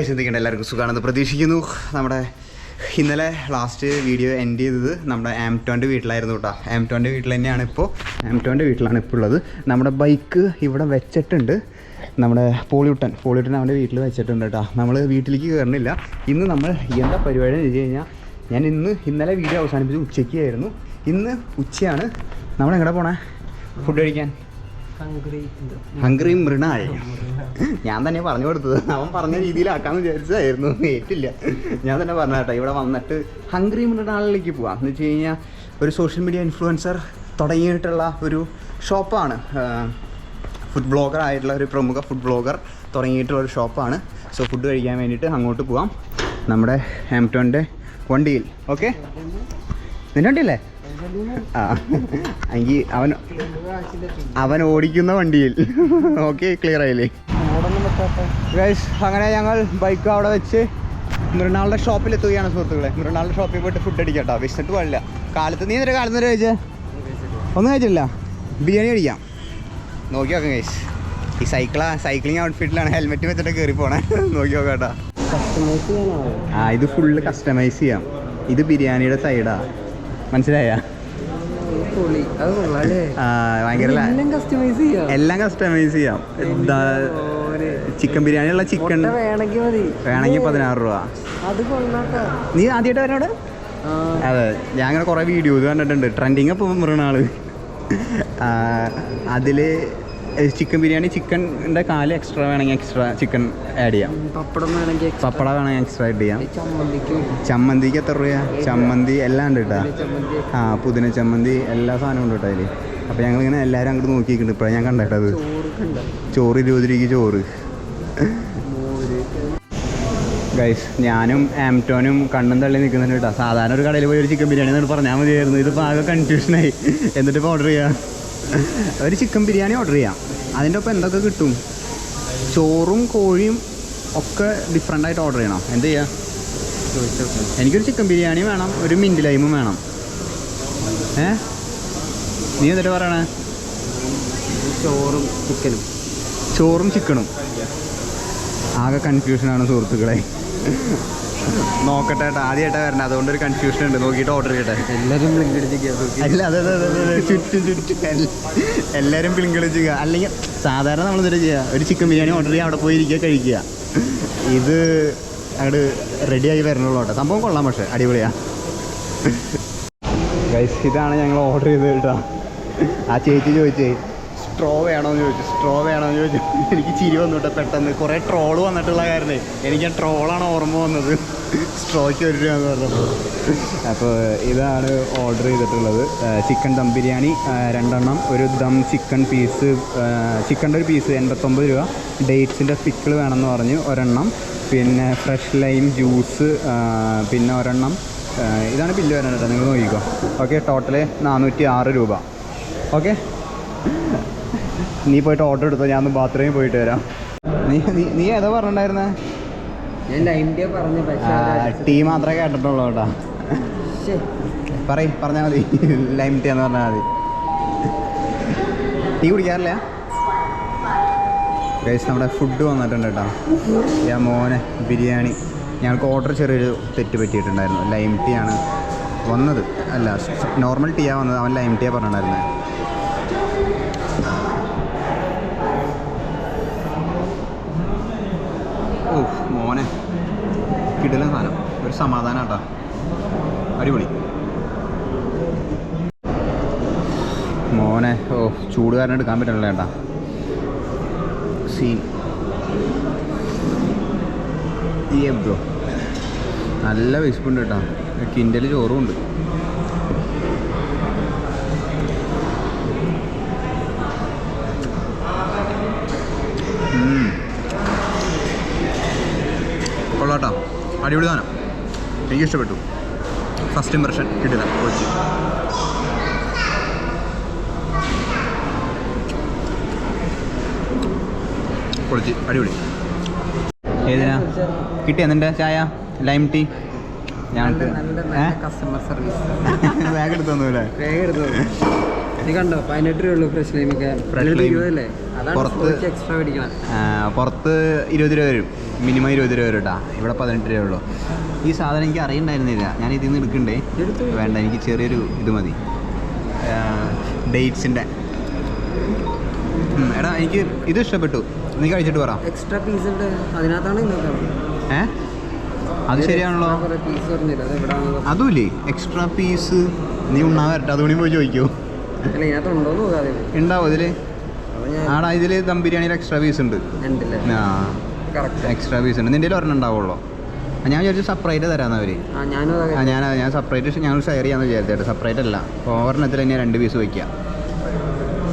ചിന്തിക്കേണ്ട എല്ലാവർക്കും സുഖമാണെന്ന് പ്രതീക്ഷിക്കുന്നു. നമ്മുടെ ഇന്നലെ ലാസ്റ്റ് വീഡിയോ എൻഡ് ചെയ്തത് നമ്മുടെ ആംറ്റോൻ്റെ വീട്ടിലായിരുന്നു കേട്ടോ. ആംറ്റോൻ്റെ വീട്ടിൽ തന്നെയാണ് ഇപ്പോൾ, ആംറ്റോൻ്റെ വീട്ടിലാണ് ഇപ്പോൾ ഉള്ളത്. നമ്മുടെ ബൈക്ക് ഇവിടെ വെച്ചിട്ടുണ്ട്. നമ്മുടെ പോളിവുട്ടൻ അവൻ്റെ വീട്ടിൽ വെച്ചിട്ടുണ്ട് കേട്ടോ. നമ്മൾ വീട്ടിലേക്ക് കയറുന്നില്ല. ഇന്ന് നമ്മൾ എന്താ പരിപാടി എന്ന് വെച്ച് കഴിഞ്ഞാൽ, ഞാൻ ഇന്നലെ വീഡിയോ അവസാനിപ്പിച്ച് ഉച്ചയ്ക്കായിരുന്നു. ഇന്ന് ഉച്ചയാണ്. നമ്മളെങ്ങടെ പോണേ ഫുഡ് കഴിക്കാൻ? ഹംഗ്രി മൃണാൾ. ഞാൻ തന്നെ പറഞ്ഞു കൊടുത്തത്, അവൻ പറഞ്ഞ രീതിയിലാക്കാമെന്ന് വിചാരിച്ചതായിരുന്നു. ഏറ്റില്ല, ഞാൻ തന്നെ പറഞ്ഞ കേട്ടോ. ഇവിടെ വന്നിട്ട് ഹംഗ്രി മൃണാളിലേക്ക് പോവാം എന്ന് വെച്ച് കഴിഞ്ഞാൽ ഒരു സോഷ്യൽ മീഡിയ ഇൻഫ്ലുവൻസർ തുടങ്ങിയിട്ടുള്ള ഒരു ഷോപ്പാണ്. ഫുഡ് ബ്ലോഗർ ആയിട്ടുള്ള ഒരു പ്രമുഖ ഫുഡ് ബ്ലോഗർ തുടങ്ങിയിട്ടുള്ള ഒരു ഷോപ്പാണ്. സോ ഫുഡ് കഴിക്കാൻ വേണ്ടിയിട്ട് അങ്ങോട്ട് പോവാം നമ്മുടെ ആംറ്റോൻ്റെ വണ്ടിയിൽ. ഓക്കെ, നിൻ്റെ വണ്ടിയില്ലേ? ആ, എങ്കിൽ അവൻ ഓടിക്കുന്ന വണ്ടിയിൽ. ഓക്കെ, ക്ലിയർ ആയില്ലേ ഗൈസ്? അങ്ങനെ ഞങ്ങൾ ബൈക്ക് അവിടെ വെച്ച് മൃണാളുടെ ഷോപ്പിലെത്തുകയാണ് സുഹൃത്തുക്കളെ. മൃണാളുടെ ഷോപ്പിൽ പോയിട്ട് ഫുഡ് അടിക്കാം കേട്ടോ. വിശന്നിട്ട് പാടില്ല. കാലത്ത് നീ കാലത്ത് കഴിച്ചേ? ഒന്നും കഴിച്ചില്ല. ബിരിയാണി കഴിക്കാം. നോക്കി നോക്കാം ഗൈസ്. ഈ സൈക്ലിംഗ് ഔട്ട്ഫിറ്റിലാണ് ഹെൽമെറ്റ് വെച്ചിട്ട് കയറി പോണേ. നോക്കി നോക്കാം കേട്ടോ. ആ, ഇത് ഫുള്ള് കസ്റ്റമൈസ് ചെയ്യാം. ഇത് ബിരിയാണിയുടെ സൈഡാ, മനസ്സിലായ? ഭയങ്കര എല്ലാം കസ്റ്റമൈസ് ചെയ്യാം. ചിക്കൻ ബിരിയാണി ഉള്ള ചിക്കൻ വേണമെങ്കിൽ 16 രൂപ. നീ ആദ്യമായിട്ട് വരണോട്? അതെ, ഞാൻ അങ്ങനെ കുറേ വീഡിയോസ് കണ്ടിട്ടുണ്ട്. ട്രെൻഡിങ് അപ്പം മൃണാള്. അതിൽ ചിക്കൻ ബിരിയാണി, ചിക്കൻ്റെ കാല് എക്സ്ട്രാ വേണമെങ്കിൽ എക്സ്ട്രാ ചിക്കൻ ആഡ് ചെയ്യാം. പപ്പടം വേണമെങ്കിൽ എക്സ്ട്രാ ആഡ് ചെയ്യാം. ചമ്മന്തിക്ക് എത്ര രൂപ? ചമ്മന്തി എല്ലാം ഉണ്ട് കേട്ടോ. ആ, പുതിന ചമ്മന്തി എല്ലാ സാധനവും ഉണ്ട് കേട്ടോ അതിൽ. അപ്പോൾ ഞങ്ങളിങ്ങനെ എല്ലാവരും അങ്ങോട്ട് നോക്കിയിട്ടുണ്ട്. ഇപ്പോഴാണ് ഞാൻ കണ്ടേട്ടത്. ചോറ് 20 രൂപയ്ക്ക് ചോറ്. ഗൈസ്, ഞാനും ആംറ്റോനും കണ്ണും തള്ളി നിൽക്കുന്നുണ്ട് കേട്ടോ. സാധാരണ ഒരു കടയിൽ പോയി ഒരു ചിക്കൻ ബിരിയാണി എന്നോട് പറഞ്ഞാൽ മതിയായിരുന്നു. ഇതിപ്പോൾ ആകെ കൺഫ്യൂഷനായി. എന്നിട്ടിപ്പോൾ ഓർഡർ ചെയ്യാം. ഒരു ചിക്കൻ ബിരിയാണി ഓർഡർ ചെയ്യാം. അതിൻ്റെ ഒപ്പം എന്തൊക്കെ കിട്ടും? ചോറും കോഴിയും ഒക്കെ ഡിഫറെൻ്റായിട്ട് ഓർഡർ ചെയ്യണം. എന്ത് ചെയ്യാം? എനിക്കൊരു ചിക്കൻ ബിരിയാണി വേണം, ഒരു മിൻറ്റ് ലൈമും വേണം. നീ എന്നിട്ട് പറയണേ? ചോറും ചിക്കനും. ആകെ കൺഫ്യൂഷനാണ് സുഹൃത്തുക്കളെ. നോക്കട്ടെ കേട്ടോ, ആദ്യമായിട്ടാണ് വരണേ, അതുകൊണ്ടൊരു കൺഫ്യൂഷൻ ഉണ്ട്. നോക്കിയിട്ട് ഓർഡർ ചെയ്യട്ടെ. എല്ലാവരും അല്ല, അതെ ചുറ്റും എല്ലാവരും പിളിങ്കളിക്കുക. അല്ലെങ്കിൽ സാധാരണ നമ്മൾ എന്താ ചെയ്യുക? ഒരു ചിക്കൻ ബിരിയാണി ഓർഡർ ചെയ്യുക, അവിടെ പോയി ഇരിക്കുക, കഴിക്കുക. ഇത് അങ്ങോട്ട് റെഡിയായി വരണുള്ളൂ കേട്ടോ. സംഭവം കൊള്ളാം, പക്ഷേ അടിപൊളിയാണ് ഗൈസ്. ഇതാണ് ഞങ്ങൾ ഓർഡർ ചെയ്തത് കേട്ടോ. ആ ചേച്ചി ചോദിച്ചേ സ്ട്രോ വേണമെന്ന് ചോദിച്ചു. എനിക്ക് ചിരി വന്നു കേട്ടോ പെട്ടെന്ന്. കുറേ ട്രോള് വന്നിട്ടുള്ള കാരണേ എനിക്ക് ആ ട്രോളാണ് ഓർമ്മ വന്നത്. സ്ട്രോയ്ക്ക് 1 രൂപ എന്ന് പറഞ്ഞപ്പോൾ. അപ്പോൾ ഇതാണ് ഓർഡർ ചെയ്തിട്ടുള്ളത്. ചിക്കൻ ദം ബിരിയാണി 2 എണ്ണം, ഒരു ദം ചിക്കൻ പീസ്, ചിക്കൻ്റെ ഒരു പീസ് 89 രൂപ. ഡേറ്റ്സിൻ്റെ പിക്കിൾ വേണമെന്ന് പറഞ്ഞു 1 എണ്ണം. പിന്നെ ഫ്രഷ് ലൈം ജ്യൂസ് പിന്നെ 1 എണ്ണം. ഇതാണ് ബില്ല് വരുന്നത് കേട്ടോ, നിങ്ങൾ നോക്കിക്കോ. ഓക്കെ, ടോട്ടല് 406 രൂപ. ഓക്കെ, നീ പോയിട്ട് ഓർഡർ എടുത്തോ, ഞാനൊന്ന് ബാത്റൂമിൽ പോയിട്ട് വരാം. നീ ഏതാ പറഞ്ഞിട്ടുണ്ടായിരുന്നേ? ടീ മാത്രമേ കേട്ടിട്ടുള്ളൂ കേട്ടോ. പറഞ്ഞാൽ മതി. ലൈം ടീ എന്ന് പറഞ്ഞാൽ മതി. ടീ കുടിക്കാറില്ല ഗൈസ്? നമ്മുടെ ഫുഡ് വന്നിട്ടുണ്ട് കേട്ടോ. ഞാൻ മോനെ ബിരിയാണി. ഞങ്ങൾക്ക് ഓർഡർ ചെറിയൊരു തെറ്റ് പറ്റിയിട്ടുണ്ടായിരുന്നു. ലൈം ടീ ആണ് വന്നത്, അല്ല നോർമൽ ടീയാണ് വന്നത്. അവൻ ലൈം ടീയാണ് പറഞ്ഞിട്ടുണ്ടായിരുന്നത്. ഓ മോനെ, കിടിലൻ സാധനം. ഒരു സമാധാനം കേട്ടോ, അടിപൊളി മോനെ. ഓ, ചൂടുകാരനെ എടുക്കാൻ പറ്റണല്ലോ ചേട്ടാ. സീൻ ബ്രോ, നല്ല വിശപ്പുണ്ട് കേട്ടോ. കിൻഡൽ ചോറും ഉണ്ട്. കൊള്ളാട്ടോ, അടിപൊളി സാധനം. എനിക്കിഷ്ടപ്പെട്ടു. ഫസ്റ്റ് ഇംപ്രഷൻ കിട്ടില്ല. പൊളിച്ച് അടിപൊളി. ഏതിനാ കിട്ടിയ നിൻ്റെ ചായ? Lime tea. ഞങ്ങൾക്ക് കസ്റ്റമർ സർവീസ്. വേഗം എടുത്തൊന്നുമില്ലേ? വേഗം എടുത്തു. നീ കണ്ടോ 18 രൂപയുള്ളൂ ഫ്രഷ് ലൈമൊക്കെ. പുറത്ത് 20 രൂപ വരും, മിനിമം 20 രൂപ വരും കേട്ടോ. ഇവിടെ 18 രൂപ ഉള്ളൂ. ഈ സാധനം എനിക്ക് അറിയണ്ടായിരുന്നില്ല, ഞാൻ ഇതിൽ നിന്ന് എടുക്കണ്ടേ. വേണ്ട, എനിക്ക് ചെറിയൊരു ഇത് മതി, ഡേറ്റ്സിൻ്റെ. എടാ എനിക്ക് ഇത് ഇഷ്ടപ്പെട്ടു, നീ കഴിച്ചിട്ട് പറ. എക്സ്ട്രാ പീസ് അതിനകത്താണ്. അത് ശരിയാണല്ലോ. അതുമില്ലേ എക്സ്ട്രാ പീസ്? നീ ഉണ്ണാൻ വരട്ടെ, അതുകൊണ്ട് പോയി ചോദിക്കൂ. ഉണ്ടാവും ഇതില്. ആടാ ഇതില് ദം ബിരിയാണിയിൽ എക്സ്ട്രാ പീസ് ഉണ്ട്. എക്സ്ട്രാ പീസ് ഉണ്ട്. നിന്റെ ഒരെണ്ണം ഉണ്ടാവുള്ളൂ. ഞാൻ വിചാരിച്ചു സെപ്പറേറ്റ് തരാമെന്ന് അവർ. ഞാൻ സെപ്പറേറ്റ് ഞങ്ങൾ ഷെയർ ചെയ്യാമെന്ന് വിചാരിച്ചേട്ടോ. സെപ്പറേറ്റ് അല്ല, ഒരെണ്ണത്തിൽ തന്നെ 2 പീസ് വയ്ക്കുക.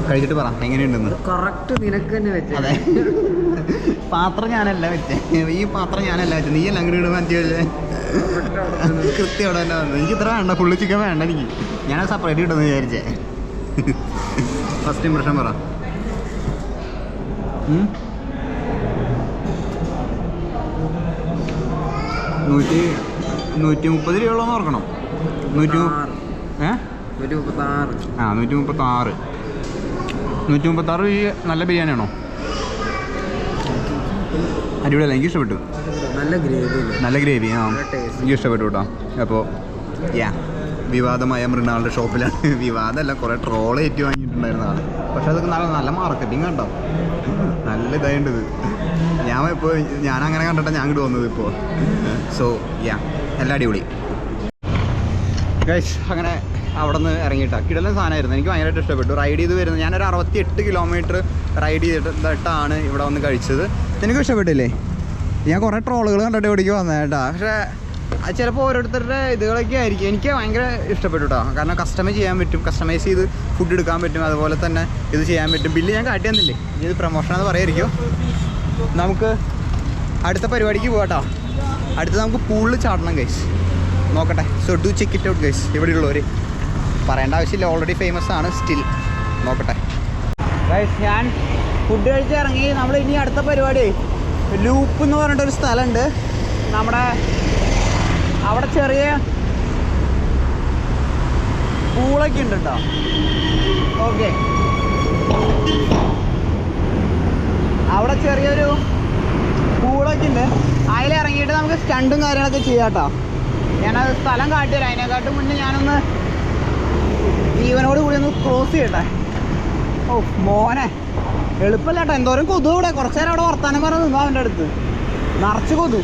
കഴിച്ചിട്ട് പറ എങ്ങനെയുണ്ടെന്ന്. കറക്റ്റ് നിനക്ക് തന്നെ വെച്ചേ. അതെ, പാത്രം ഞാനല്ല വെച്ചേ, ഈ പാത്രം ഞാനല്ല വെച്ചേ, നീ എല്ലാം അങ്ങോട്ട് മാറ്റിയല്ലേ. കൃത്യം അവിടെ തന്നെ വന്നത്. എനിക്ക് ഇത്ര വേണ്ട, ഫുള്ള് ചിക്കൻ വേണ്ട എനിക്ക്. ഞാനത് സെപ്പറേറ്റ് കിട്ടുമെന്ന് വിചാരിച്ചേ. ഫസ്റ്റ് ഇംപ്രഷൻ പറ. 130 രൂപയോളം ഓർക്കണം. 136 ഈ നല്ല ബിരിയാണിയാണോ? അടിപൊളിയല്ല, എനിക്ക് ഇഷ്ടപ്പെട്ടു. നല്ല ഗ്രേവി. എനിക്ക് ഇഷ്ടപ്പെട്ടു കേട്ടോ. അപ്പോൾ വിവാദമായ മൃണാളുടെ ഷോപ്പിലാണ്. വിവാദമല്ല, കുറേ ട്രോൾ ഏറ്റി വാങ്ങിയിട്ടുണ്ടായിരുന്ന ആൾ. പക്ഷെ അതൊക്കെ നല്ല മാർക്കറ്റിംഗ് കണ്ടോ, നല്ല ഇതായിട്ടത്. ഞാനങ്ങനെ കണ്ടിട്ടാണ് ഞാൻ ഇങ്ങോട്ട് വന്നത് ഇപ്പോൾ. സോ എല്ലാം അടിപൊളി ഗൈസ്. അങ്ങനെ അവിടെ നിന്ന് ഇറങ്ങിയിട്ടാണ്. കിടലൻ സാധനമായിരുന്നു, എനിക്ക് ഭയങ്കരമായിട്ട് ഇഷ്ടപ്പെട്ടു. റൈഡ് ചെയ്ത് വരുന്നത് ഞാനൊരു 68 കിലോമീറ്റർ റൈഡ് ചെയ്തിട്ടാണ് ഇവിടെ വന്ന് കഴിച്ചത്. എനിക്ക് ഇഷ്ടപ്പെട്ടില്ലേ? ഞാൻ കുറേ ട്രോളുകൾ കണ്ടിട്ട് ഇവിടേക്ക് വന്നത് കേട്ടോ. പക്ഷേ ചിലപ്പോൾ ഓരോരുത്തരുടെ ഇതുകളൊക്കെ ആയിരിക്കും. എനിക്ക് ഭയങ്കര ഇഷ്ടപ്പെട്ടു കേട്ടോ. കാരണം കസ്റ്റമൈസ് ചെയ്യാൻ പറ്റും, കസ്റ്റമൈസ് ചെയ്ത് ഫുഡ് എടുക്കാൻ പറ്റും, അതുപോലെ തന്നെ ഇത് ചെയ്യാൻ പറ്റും. ബില്ല് ഞാൻ കാട്ടി തന്നില്ലേ, ഇത് പ്രൊമോഷനാണെന്ന് പറയായിരിക്കും. നമുക്ക് അടുത്ത പരിപാടിക്ക് പോകാട്ടോ. അടുത്ത് നമുക്ക് പൂളിൽ ചാടണം ഗൈസ്. നോക്കട്ടെ. So do check it out guys. ഇവിടെയുള്ളവർ പറയേണ്ട ആവശ്യമില്ല, ഓൾറെഡി ഫേമസ് ആണ്. സ്റ്റിൽ നോക്കട്ടെ ഗൈസ്. ഞാൻ ഫുഡ് കഴിച്ച് ഇറങ്ങി. നമ്മൾ ഇനി അടുത്ത പരിപാടി ലൂപ്പ് എന്ന് പറഞ്ഞിട്ടൊരു സ്ഥലമുണ്ട് നമ്മുടെ അവിടെ. ചെറിയ പൂളൊക്കെ ഉണ്ട് കേട്ടോ. ഓക്കെ, അവിടെ ചെറിയൊരു പൂളൊക്കെ ഉണ്ട്. അതിലിറങ്ങിയിട്ട് നമുക്ക് സ്റ്റണ്ടും കാര്യങ്ങളൊക്കെ ചെയ്യാം കേട്ടോ. ഞാനത് സ്ഥലം കാട്ടിത്തരാം. അതിനെക്കാട്ടും മുന്നേ ഞാനൊന്ന് ജീവനോട് കൂടി ഒന്ന് ക്രോസ് ചെയ്യട്ടെ. ഓ മോനെ, എളുപ്പമല്ല കേട്ടോ. എന്തോരം കൊതു ഇവിടെ. കുറച്ച് നേരം അവിടെ വർത്താനം പറഞ്ഞ് നിന്നു അവൻ്റെ അടുത്ത്, നിറച്ച് കൊതു.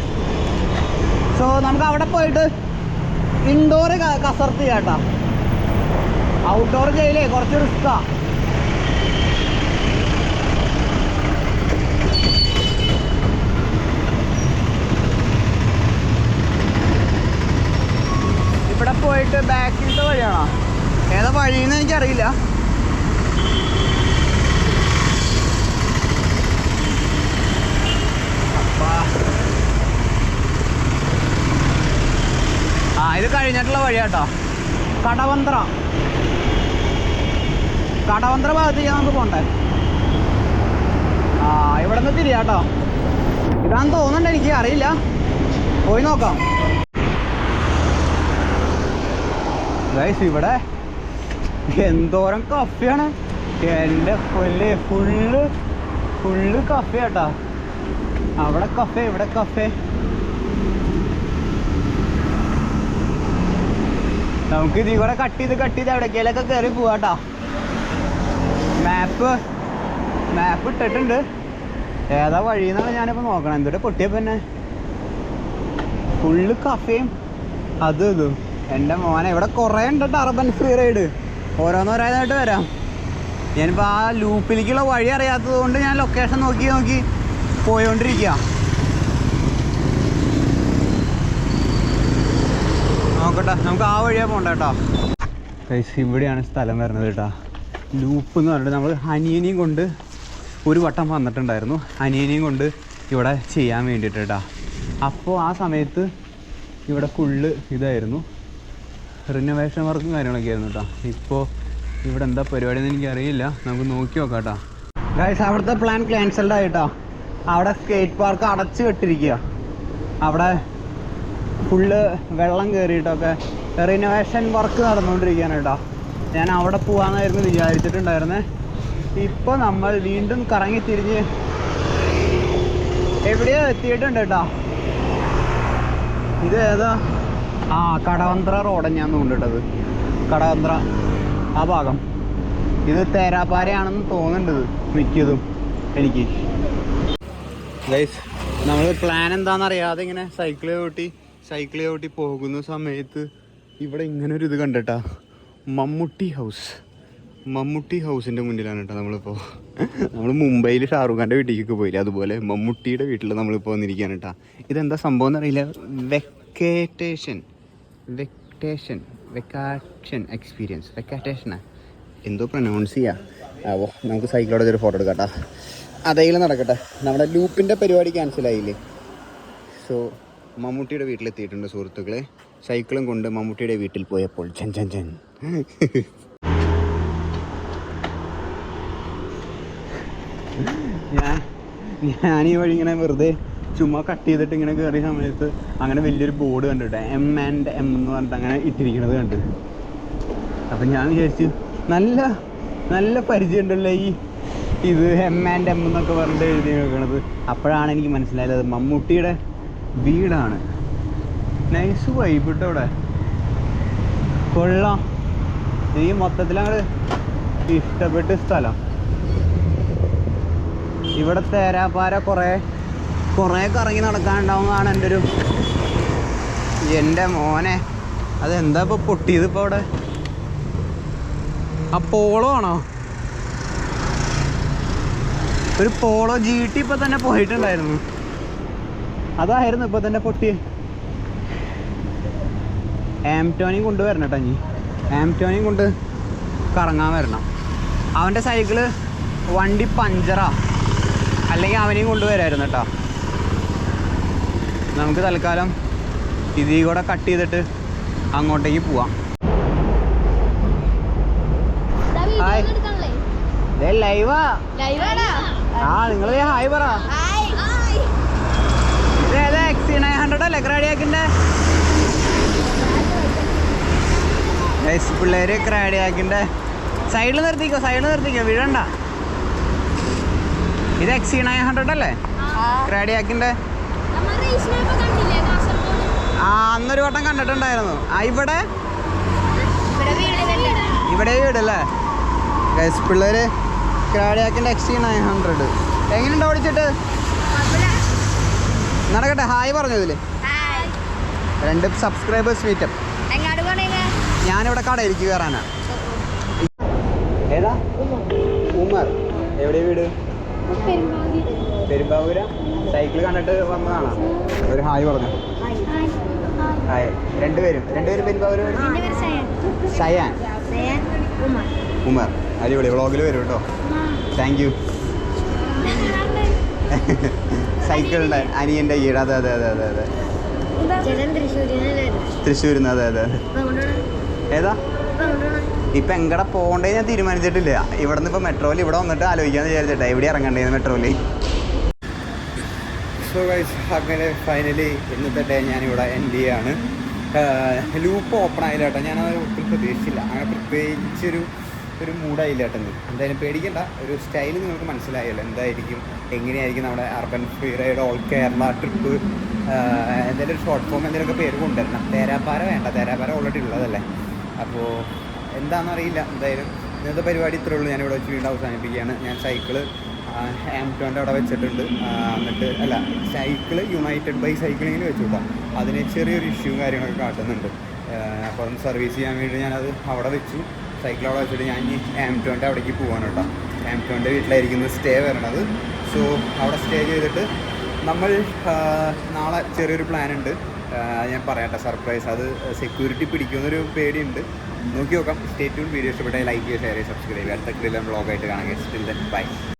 സോ നമുക്ക് അവിടെ പോയിട്ട് ഇൻഡോർ കസർത്ത് ചെയ്യാം കേട്ടോ. ഔട്ട്ഡോർ ചെയ്യലേ കുറച്ച് റിസ്ക്കാ. ഇവിടെ പോയിട്ട് ബാക്കിലത്തെ വഴിയാണോ ഏതാ വഴിയെന്ന് എനിക്കറിയില്ല. ഇത് കഴിഞ്ഞിട്ടുള്ള വഴിയാട്ടോ. കടവന്ത്ര ഭാഗത്തേക്ക് നമുക്ക് പോണ്ടേ. ഇവിടെ നിന്ന് തിരിയാട്ടോ. ഇതാന്ന് തോന്നുന്നുണ്ട്, എനിക്ക് അറിയില്ല, പോയി നോക്കാം ഗൈസ്. ഇവിടെ എന്തോരം കഫയാണ് എൻ്റെ കൊല്ലേ. ഫുള്ള് കഫേ കേട്ടോ. അവിടെ കഫേ, ഇവിടെ കഫേ. നമുക്ക് ഇതിൽ കൂടെ കട്ട് ചെയ്ത് എവിടേക്കേലൊക്കെ കയറി പോവാട്ടോ. മാപ്പ് ഇട്ടിട്ടുണ്ട്. ഏതാ വഴിയെന്നാണ് ഞാനിപ്പോൾ നോക്കണം. എന്തൊരു പൊട്ടിയപ്പോൾ തന്നെ ഫുള്ള് കഫേയും ഇതും. എൻ്റെ മോനെ ഇവിടെ കുറേ ഉണ്ട് കേട്ടോ. അർബൻ ഫ്രീ റൈഡ് ഓരോന്നോരോന്നായിട്ട് വരാം. ഞാനിപ്പോൾ ആ ലൂപ്പിലേക്കുള്ള വഴി അറിയാത്തത് കൊണ്ട് ഞാൻ ലൊക്കേഷൻ നോക്കി പോയോണ്ടിരിക്കുക. നോക്കട്ടെ, നമുക്ക് ആ വഴിയാണ് പോകണ്ട കേട്ടോ. ഗൈസ് ഇവിടെയാണ് സ്ഥലം വരുന്നത് കേട്ടോ. ലൂപ്പ് എന്ന് പറഞ്ഞിട്ട് നമ്മൾ അനിയനെയും കൊണ്ട് ഒരു വട്ടം വന്നിട്ടുണ്ടായിരുന്നു. അനിയനെയും കൊണ്ട് ഇവിടെ ചെയ്യാൻ വേണ്ടിയിട്ട് കേട്ടോ. അപ്പോൾ ആ സമയത്ത് ഇവിടെ ഫുള്ള് ഇതായിരുന്നു, റിനോവേഷൻ വർക്കും കാര്യങ്ങളൊക്കെ ആയിരുന്നു കേട്ടോ. ഇപ്പോൾ ഇവിടെ എന്താ പരിപാടിയെന്ന് എനിക്കറിയില്ല, നമുക്ക് നോക്കി നോക്കാം കേട്ടോ. ഗൈസ് അവിടുത്തെ പ്ലാൻ ക്യാൻസൽഡ് ആയിട്ടോ. അവിടെ സ്കേറ്റ് പാർക്ക് അടച്ചു കെട്ടിരിക്കുക. അവിടെ ഫുള്ള് വെള്ളം കയറിയിട്ടൊക്കെ റിനോവേഷൻ വർക്ക് നടന്നുകൊണ്ടിരിക്കുകയാണ് കേട്ടോ. ഞാൻ അവിടെ പോകാമെന്നായിരുന്നു വിചാരിച്ചിട്ടുണ്ടായിരുന്നേ. ഇപ്പോൾ നമ്മൾ വീണ്ടും കറങ്ങി തിരിഞ്ഞ് എവിടെയോ എത്തിയിട്ടുണ്ട് കേട്ടോ. ഇത് ഏതാ? കടവന്ത്ര റോഡാണ് ഞാൻ തോന്നിട്ടത്. കടവന്ത്ര ആ ഭാഗം. ഇത് തേരാപ്പാരയാണെന്ന് തോന്നുന്നുണ്ട് മിക്കതും എനിക്ക്. ഗൈസ്, നമ്മൾ പ്ലാൻ എന്താണെന്നറിയാതെ ഇങ്ങനെ സൈക്കിൾ ചവിട്ടി പോകുന്ന സമയത്ത് ഇവിടെ ഇങ്ങനെ ഒരു ഇത് കണ്ടിട്ടാ. മമ്മൂട്ടി ഹൗസിൻ്റെ മുന്നിലാണ് കേട്ടോ നമ്മളിപ്പോൾ. നമ്മൾ മുംബൈയിൽ ഷാറൂഖ് ഖാൻ്റെ വീട്ടിലേക്ക് പോയില്ല, അതുപോലെ മമ്മൂട്ടിയുടെ വീട്ടിൽ നമ്മളിപ്പോൾ വന്നിരിക്കുകയാണ് കേട്ടോ. ഇതെന്താ സംഭവം എന്നറിയില്ല. വെക്കേഷൻ എക്സ്പീരിയൻസ് എന്തോ പ്രൊനൗൺസ് ചെയ്യാം. നമുക്ക് സൈക്കിളോടെ ഒരു ഫോട്ടോ എടുക്കാം കേട്ടോ. അതേലും നടക്കട്ടെ. നമ്മുടെ ലൂപ്പിൻ്റെ പരിപാടി ക്യാൻസലായില്ലേ. സോ മമ്മൂട്ടിയുടെ വീട്ടിലെത്തിയിട്ടുണ്ട് സുഹൃത്തുക്കളെ. സൈക്കിളും കൊണ്ട് മമ്മൂട്ടിയുടെ വീട്ടിൽ പോയപ്പോൾ ചൻ ഞാൻ ഈ വഴി ഇങ്ങനെ വെറുതെ ചുമ്മാ കട്ട് ചെയ്തിട്ട് ഇങ്ങനെ കയറിയ സമയത്ത് അങ്ങനെ വലിയൊരു ബോർഡ് കണ്ടിട്ട് M and M എന്ന് പറഞ്ഞിട്ട് അങ്ങനെ ഇട്ടിരിക്കണത് കണ്ട്. അപ്പം ഞാൻ വിചാരിച്ചു നല്ല പരിചയം ഉണ്ടല്ലോ ഇത് M and M എന്നൊക്കെ പറഞ്ഞിട്ട് എഴുതി നോക്കണത്. അപ്പോഴാണ് എനിക്ക് മനസ്സിലായത് അത് മമ്മൂട്ടിയുടെ വീടാണ്. നൈസ് വൈബ് കേട്ടോ ഇവിടെ. കൊള്ളാം. എനിക്ക് മൊത്തത്തിൽ അങ്ങോട്ട് ഇഷ്ടപ്പെട്ട സ്ഥലം. ഇവിടെ തേരാപ്പാര കുറേ കറങ്ങി നടക്കാനുണ്ടാവുന്നതാണ് എൻ്റെ മോനെ. അതെന്താ ഇപ്പോൾ പൊട്ടിയത് ഇപ്പോൾ അവിടെ? ആ പോളോ ആണോ? ഒരു പോളോ GT ഇപ്പോൾ തന്നെ പോയിട്ടുണ്ടായിരുന്നു. അതായിരുന്നു ഇപ്പോൾ തന്നെ പൊട്ടി. ആംറ്റോണിയും കൊണ്ടുവരണം കേട്ടോ. ഇനി ആംറ്റോണിയും കൊണ്ട് കറങ്ങാൻ വരണം. അവൻ്റെ സൈക്കിള് വണ്ടി പഞ്ചറാ, അല്ലെങ്കിൽ അവനെയും കൊണ്ടുവരായിരുന്നു കേട്ടോ. നമുക്ക് തൽക്കാലം ഇതിൽ കൂടെ കട്ട് ചെയ്തിട്ട് അങ്ങോട്ടേക്ക് പോവാം. ഹായ്, ലൈവാ. നിങ്ങൾ ഹായ് പറ. ഇതേതാ XC900 അല്ലേ ക്രാഡിയാക്കിൻ്റെ? പിള്ളേര് ക്രാഡിയാക്കിൻ്റെ സൈഡിൽ നിർത്തിക്കോ വീഴണ്ട. ഇത് XC900 അല്ലേ ക്രാഡിയാക്കിൻ്റെ? അന്നൊരു വട്ടം കണ്ടിട്ടുണ്ടായിരുന്നു. ഇവിടെ വീടല്ലേ ഗൈസ്? പിള്ളേര് ക്രാഡിയാക്കിൻ്റെ XC900 എങ്ങനെയുണ്ട് ഓടിച്ചിട്ട്? നടക്കട്ടെ. ഹായ് പറഞ്ഞു ഇതില് 2 സബ്സ്ക്രൈബേഴ്സ് മീറ്റപ്പ്. ഞാനിവിടെ കടയിലേക്ക് കയറാനാ. ഏതാ? ഉമർ. എവിടെ വീട്? പെരുമ്പാവൂര. സൈക്കിൾ കണ്ടിട്ട് വന്നതാണോ? ഒരു ഹായ് പറഞ്ഞു. ഹായ്. രണ്ടുപേരും പെരുമ്പാവൂർ. ഷയാൻ, ഉമർ. അടിപൊളി. വ്ളോഗിൽ വരും കേട്ടോ. Thank you. സൈക്കിളിൻ്റെ അനിയൻ്റെ ഈട്. അതെ തൃശ്ശൂരിൽ നിന്ന്. അതെ. ഏതാ? ഇപ്പം എങ്ങടെ പോകണ്ടേ ഞാൻ തീരുമാനിച്ചിട്ടില്ല. ഇവിടെ നിന്ന് ഇപ്പോൾ മെട്രോയിൽ ഇവിടെ വന്നിട്ട് ആലോചിക്കാമെന്ന് വിചാരിച്ചിട്ടാ എവിടെ ഇറങ്ങണ്ടേന്ന് മെട്രോയിൽ. സോ ഗൈസ്, അങ്ങനെ ഫൈനലി ഇന്നത്തെ ഡേ ഞാനിവിടെ എൻഡ് ചെയ്യാണ്. ലൂപ്പ് ഓപ്പൺ ആയില്ല കേട്ടോ. ഞാനത് ഒട്ടും പ്രതീക്ഷിച്ചില്ല. അങ്ങനെ പ്രത്യേകിച്ചൊരു മൂഡായില്ല കേട്ടോ. എന്തായാലും പേടിക്കണ്ട. ഒരു സ്റ്റൈൽ നിങ്ങൾക്ക് മനസ്സിലായല്ലോ എന്തായിരിക്കും, എങ്ങനെയായിരിക്കും നമ്മുടെ urban free ride all Kerala trip. എന്തെങ്കിലും ഒരു ഷോർട്ട് ഫോം എന്തെങ്കിലുമൊക്കെ പേര് കൊണ്ടുവരണം. തേരാപ്പാര വേണ്ട, തേരാപ്പാര ഓൾറെഡി ഉള്ളതല്ലേ. അപ്പോൾ എന്താണെന്നറിയില്ല. എന്തായാലും ഇന്നത്തെ പരിപാടി ഇത്രയേ ഉള്ളൂ. ഞാനിവിടെ വെച്ച് വീണ്ടും അവസാനിപ്പിക്കുകയാണ്. ഞാൻ സൈക്കിള് ആംറ്റോൻ്റെ അവിടെ വെച്ചിട്ടുണ്ട്. സൈക്കിള് യുണൈറ്റഡ് ബൈ സൈക്ലിങ്ങിൽ വെച്ചു കേട്ടോ. അതിന് ചെറിയൊരു ഇഷ്യൂ കാര്യങ്ങളൊക്കെ കാട്ടുന്നുണ്ട്. അപ്പോൾ അതൊന്ന് സർവീസ് ചെയ്യാൻ വേണ്ടി ഞാനത് അവിടെ വെച്ചു. സൈക്കിൾ അവിടെ വെച്ചിട്ട് ഞാൻ ഇനി ആംറ്റോൻ്റെ അവിടേക്ക് പോകാൻ കേട്ടോ. ആംറ്റോൻ്റെ വീട്ടിലായിരിക്കും സ്റ്റേ വരണത്. സോ അവിടെ സ്റ്റേ ചെയ്തിട്ട് നമ്മൾ നാളെ ചെറിയൊരു പ്ലാൻ ഉണ്ട്. ഞാൻ പറയാട്ടെ, സർപ്രൈസ്. അത് സെക്യൂരിറ്റി പിടിക്കുമെന്നൊരു പേടിയുണ്ട്. നോക്കി നോക്കാം. Stay tune. വീഡിയോ ഇഷ്ടപ്പെട്ടാൽ ലൈക്ക് ചെയ്യുക, ഷെയർ ചെയ്യുക, സബ്സ്ക്രൈബ് ചെയ്യുക. അടുത്ത കിടിലൻ വ്ളോഗായിട്ട് കാണാം. Still then bye.